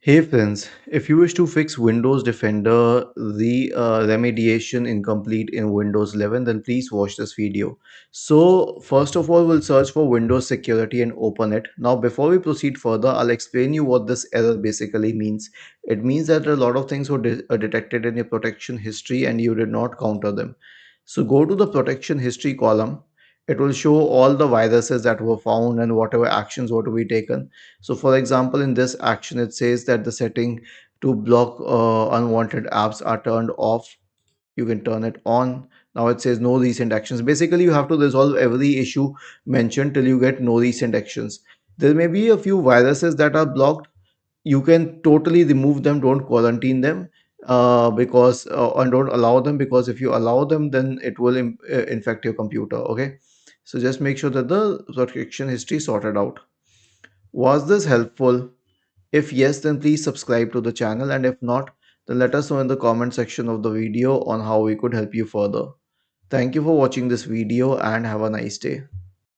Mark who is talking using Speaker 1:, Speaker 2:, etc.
Speaker 1: Hey friends, if you wish to fix Windows Defender, the remediation incomplete in Windows 11, then please watch this video. So first of all, we'll search for Windows security and open it. Now before we proceed further, I'll explain you what this error basically means. It means that a lot of things were detected in your protection history and you did not counter them. So go to the protection history column. It will show all the viruses that were found and whatever actions were to be taken. So for example, in this action, it says that the setting to block unwanted apps are turned off. You can turn it on. Now it says no recent actions. Basically, you have to resolve every issue mentioned till you get no recent actions. There may be a few viruses that are blocked. You can totally remove them. Don't quarantine them because and don't allow them, because if you allow them, then it will infect your computer. Okay, so just make sure that the protection history is sorted out. Was this helpful? If yes, then please subscribe to the channel, and if not, then let us know in the comment section of the video on how we could help you further. Thank you for watching this video and have a nice day.